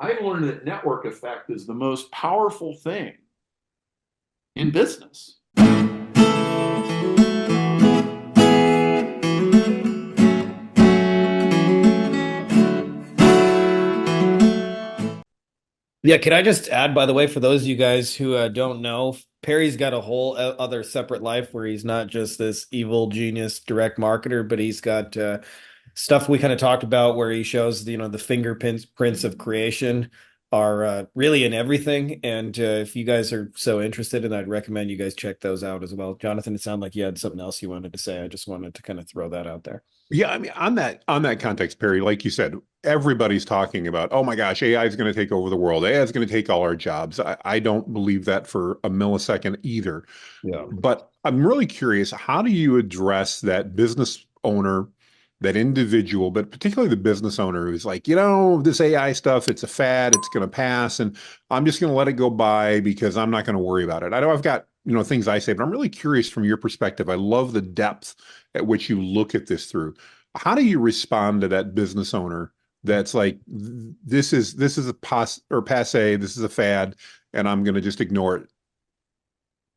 I learned that network effect is the most powerful thing in business. Yeah, can I just add, by the way, for those of you guys who don't know, Perry's got a whole other separate life where he's not just this evil genius direct marketer, but he's got stuff we kind of talked about where he shows, the fingerprints of creation are really in everything. And if you guys are so interested, and I'd recommend you guys check those out as well. Jonathan, it sounded like you had something else you wanted to say. I just wanted to kind of throw that out there. Yeah, I mean, on that context, Perry, like you said, everybody's talking about, oh my gosh, AI is going to take over the world. AI is going to take all our jobs. I don't believe that for a millisecond either. Yeah. But I'm really curious, how do you address that business owner, that individual, but particularly the business owner who's like, this AI stuff, it's a fad, it's going to pass, and I'm just going to let it go by because I'm not going to worry about it. I know I've got, things I say, but I'm really curious from your perspective. I love the depth at which you look at this through. How do you respond to that business owner that's like, this is a passe, this is a fad, and I'm going to just ignore it?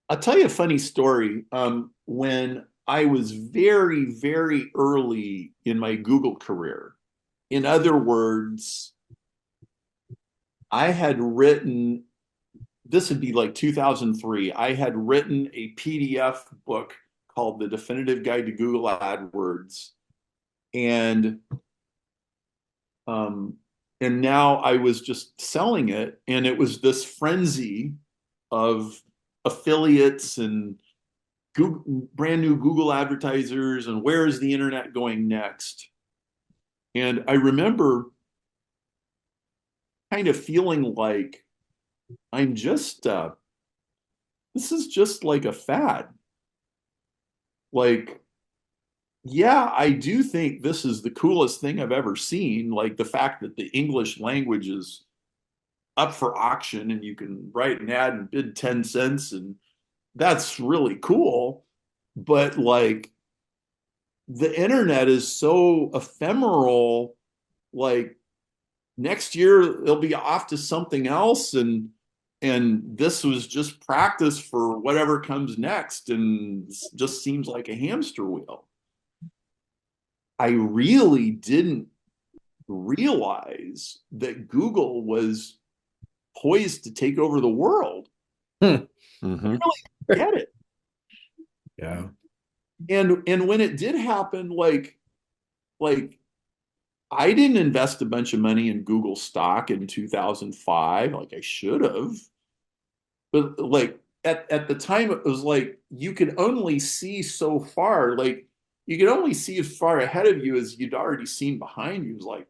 I'll tell you a funny story. When I was very, very early in my Google career, in other words, I had written, this would be like 2003, I had written a PDF book called The Definitive Guide to Google AdWords. And um, and now I was just selling it, and it was this frenzy of affiliates and Google, brand new Google advertisers, and where is the internet going next? And I remember kind of feeling like I'm just this is just like a fad. Like, yeah, I do think this is the coolest thing I've ever seen. Like the fact that the English language is up for auction and you can write an ad and bid 10 cents, and that's really cool. But like the internet is so ephemeral, like next year it'll be off to something else, and this was just practice for whatever comes next, and just seems like a hamster wheel. I really didn't realize that Google was poised to take over the world. Hmm. I Hmm. really get it. Yeah. And when it did happen, like I didn't invest a bunch of money in Google stock in 2005, like I should have. But like at the time, it was like you could only see so far. Like you could only see as far ahead of you as you'd already seen behind you. It was like,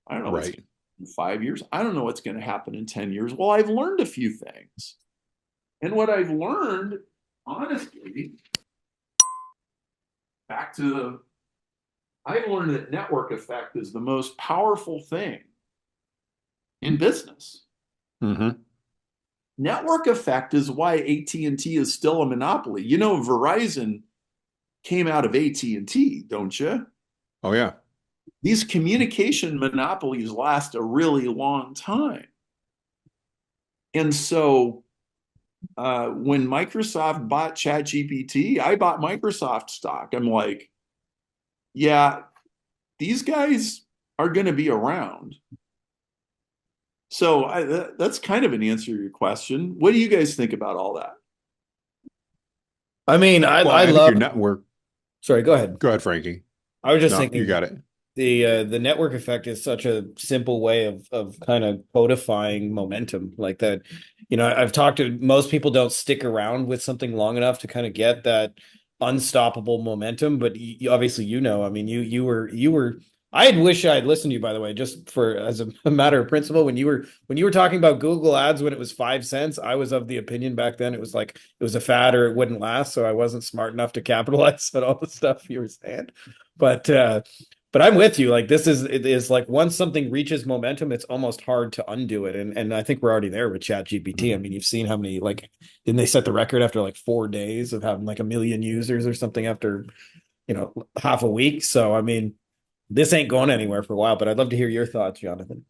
I don't know what's Right. going to happen in 5 years. I don't know what's going to happen in 10 years. Well, I've learned a few things. And what I've learned, honestly, back to the, I've learned that network effect is the most powerful thing in business. Hmm. Network effect is why AT&T is still a monopoly. You know, Verizon came out of AT&T, don't you? Oh yeah. These communication monopolies last a really long time. And so when Microsoft bought ChatGPT, I bought Microsoft stock. I'm like, yeah, these guys are going to be around. So that's kind of an answer to your question. What do you guys think about all that? I mean, I Well, I I think love. your network. Sorry, go ahead. Go ahead, Frankie. I was just No, you thinking got it. the network effect is such a simple way of kind of codifying momentum like that. I've talked to most people don't stick around with something long enough to kind of get that unstoppable momentum, but obviously I mean you were I had wish I had listened to you, by the way, just for as a matter of principle. When you were talking about Google ads when it was 5 cents, I was of the opinion back then it was like it was a fad or it wouldn't last, so I wasn't smart enough to capitalize on all the stuff you were saying. But I'm with you. Like it is like once something reaches momentum, it's almost hard to undo it. And I think we're already there with Chat GPT. I mean, you've seen how many like didn't they set the record after like 4 days of having like a million users or something after, half a week. So I mean, this ain't going anywhere for a while, but I'd love to hear your thoughts, Jonathan.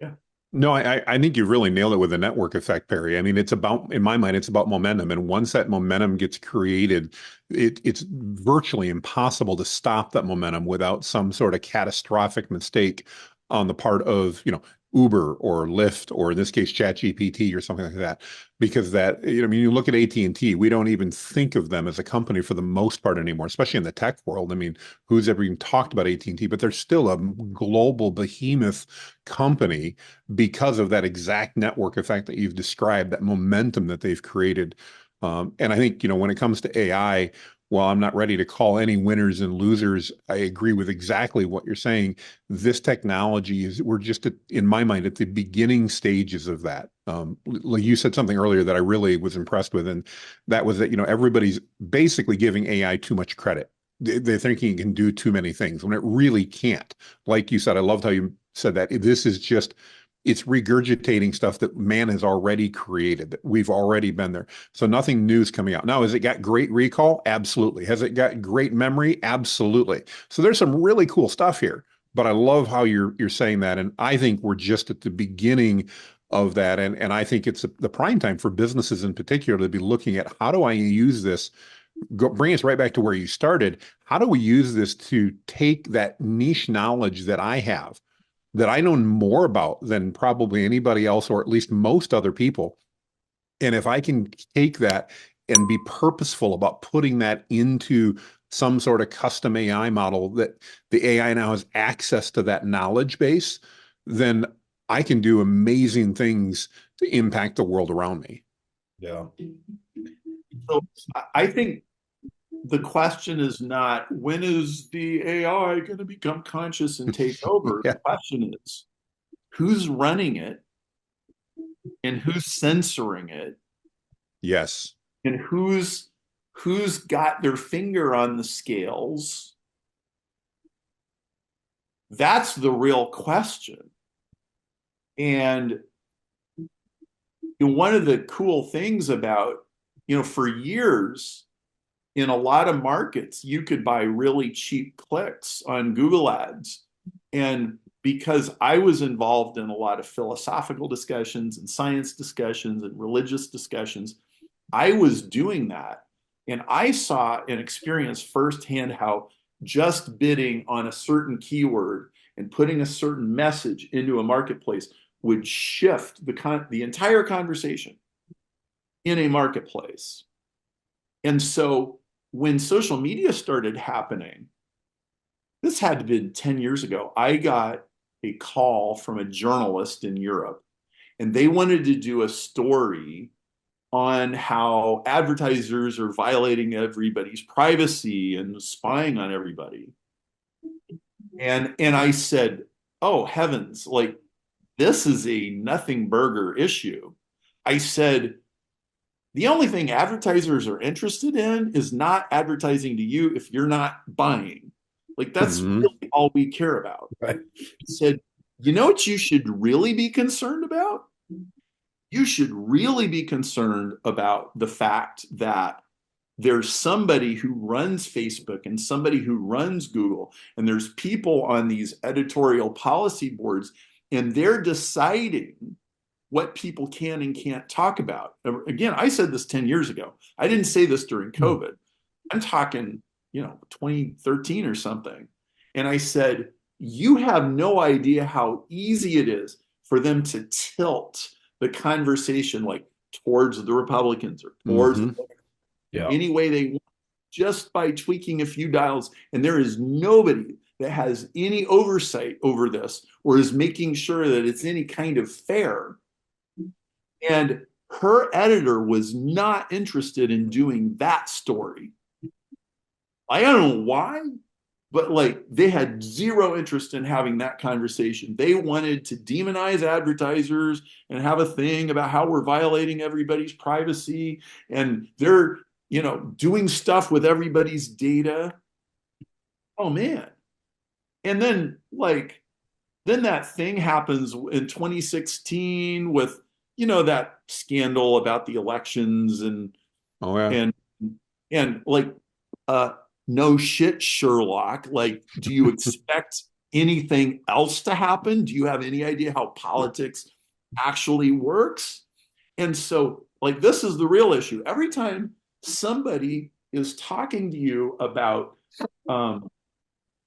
Yeah. No, I think you really nailed it with the network effect, Perry. I mean, it's about, in my mind, it's about momentum. And once that momentum gets created, it's virtually impossible to stop that momentum without some sort of catastrophic mistake on the part of, Uber or Lyft, or in this case, ChatGPT or something like that. Because that, I mean, you look at AT&T, we don't even think of them as a company for the most part anymore, especially in the tech world. I mean, who's ever even talked about AT&T? But they're still a global behemoth company because of that exact network effect that you've described, that momentum that they've created. And I think, when it comes to AI, while I'm not ready to call any winners and losers, I agree with exactly what you're saying. This technology we're just, in my mind, at the beginning stages of that. Like you said something earlier that I really was impressed with, and that was that, everybody's basically giving AI too much credit. They're thinking it can do too many things when it really can't. Like you said, I loved how you said that. This is just, it's regurgitating stuff that man has already created, that we've already been there. So nothing new is coming out. Now, has it got great recall? Absolutely. Has it got great memory? Absolutely. So there's some really cool stuff here. But I love how you're saying that. And I think we're just at the beginning of that. And I think it's the prime time for businesses in particular to be looking at, how do I use this? Bring us right back to where you started. How do we use this to take that niche knowledge that I have, that I know more about than probably anybody else, or at least most other people? And if I can take that and be purposeful about putting that into some sort of custom AI model, that the AI now has access to that knowledge base, then I can do amazing things to impact the world around me. Yeah. So I think the question is not when is the AI going to become conscious and take over? Yeah. The question is who's running it and who's censoring it Yes. and who's got their finger on the scales. That's the real question. And one of the cool things about, for years in a lot of markets, you could buy really cheap clicks on Google Ads. And because I was involved in a lot of philosophical discussions and science discussions and religious discussions, I was doing that. And I saw and experienced firsthand how just bidding on a certain keyword and putting a certain message into a marketplace would shift the entire conversation in a marketplace. And so when social media started happening, this had to have been 10 years ago, I got a call from a journalist in Europe, and they wanted to do a story on how advertisers are violating everybody's privacy and spying on everybody. And I said, "Oh heavens, like this is a nothing burger issue." I said, "The only thing advertisers are interested in is not advertising to you if you're not buying. Like that's Mhm. really all we care about." Right. He said, "You know what you should really be concerned about? You should really be concerned about the fact that there's somebody who runs Facebook and somebody who runs Google, and there's people on these editorial policy boards, and they're deciding what people can and can't talk about." Again, I said this 10 years ago. I didn't say this during COVID. I'm talking, 2013 or something. And I said, "You have no idea how easy it is for them to tilt the conversation like towards the Republicans or towards Mhm. Yeah. any way they want, just by tweaking a few dials. And there is nobody that has any oversight over this or is making sure that it's any kind of fair." And her editor was not interested in doing that story. I don't know why, but like they had zero interest in having that conversation. They wanted to demonize advertisers and have a thing about how we're violating everybody's privacy and they're, doing stuff with everybody's data. Oh man. And then that thing happens in 2016 with, that scandal about the elections Oh yeah. and like uh no shit, Sherlock, like do you expect anything else to happen? Do you have any idea how politics actually works. And so, like, this is the real issue. Every time somebody is talking to you about, um,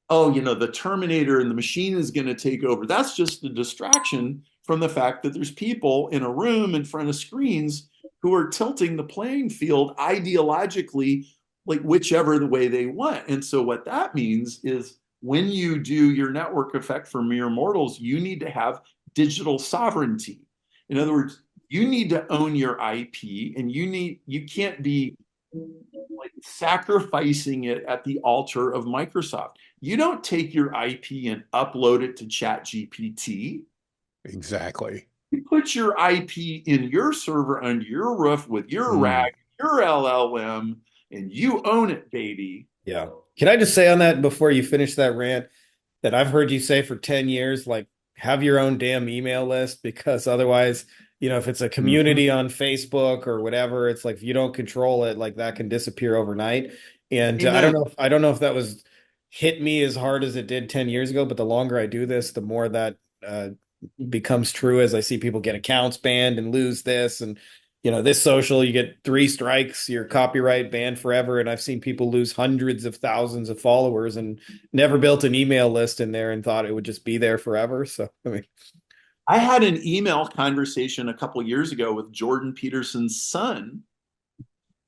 oh, the Terminator and the machine is going to take over, that's just a distraction from the fact that there's people in a room in front of screens who are tilting the playing field ideologically, like whichever the way they want. And so, what that means is when you do your network effect for mere mortals, you need to have digital sovereignty. In other words, you need to own your IP, and you can't be like sacrificing it at the altar of Microsoft. You don't take your IP and upload it to ChatGPT. Exactly. You put your IP in your server under your roof with your Mm. RAG, your LLM, and you own it, baby. Yeah. Can I just say on that before you finish that rant that I've heard you say for 10 years, like have your own damn email list because otherwise, if it's a Mhm. community on Facebook or whatever, it's like if you don't control it, like that can disappear overnight. And Amen. I don't know if that was hit me as hard as it did 10 years ago, but the longer I do this, the more that becomes true as I see people get accounts banned and lose this. And, this social, you get 3 strikes, you're copyright banned forever. And I've seen people lose hundreds of thousands of followers and never built an email list in there and thought it would just be there forever. So, I mean, I had an email conversation a couple years ago with Jordan Peterson's son,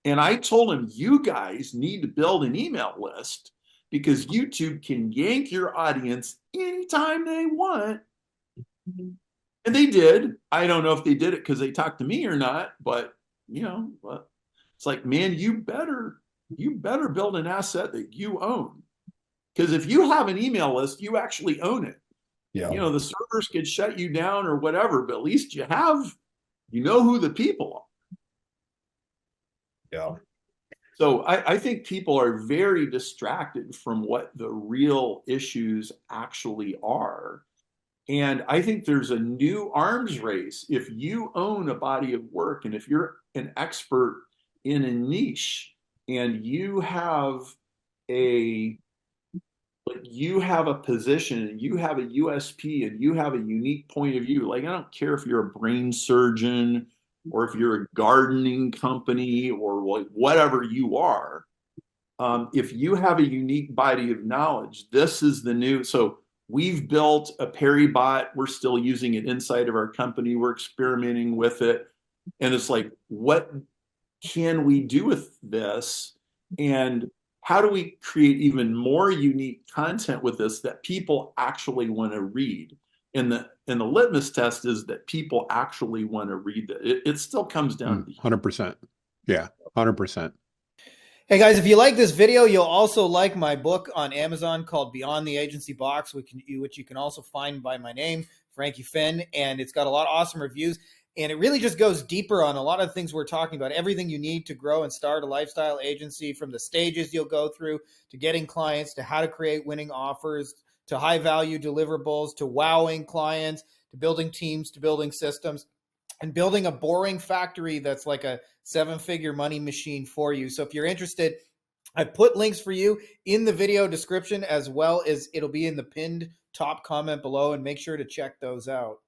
and I told him, you guys need to build an email list because YouTube can yank your audience anytime they want. And they did. I don't know if they did it because they talked to me or not, but it's like, man, you better build an asset that you own. Because if you have an email list, you actually own it. yeah, The servers could shut you down or whatever, but at least you know who the people are. yeah, So I think people are very distracted from what the real issues actually are. And I think there's a new arms race. If you own a body of work and if you're an expert in a niche and a you have a position and you have a USP and you have a unique point of view. Like, I don't care if you're a brain surgeon or if you're a gardening company or like whatever you are. If you have a unique body of knowledge, this is the new. So we've built a Perry bot. We're still using it inside of our company. We're experimenting with it. And it's like, what can we do with this? And how do we create even more unique content with this that people actually want to read? And the litmus test is that people actually want to read that. It still comes down to the 100%. Yeah, 100%. Hey guys, if you like this video, you'll also like my book on Amazon called Beyond the Agency Box, which you can also find by my name, Frankie Finn, and it's got a lot of awesome reviews. And it really just goes deeper on a lot of things we're talking about, everything you need to grow and start a lifestyle agency, from the stages you'll go through to getting clients, to how to create winning offers, to high value deliverables, to wowing clients, to building teams, to building systems, and building a boring factory that's like a 7-figure money machine for you. So if you're interested, I put links for you in the video description, as well as it'll be in the pinned top comment below, and make sure to check those out.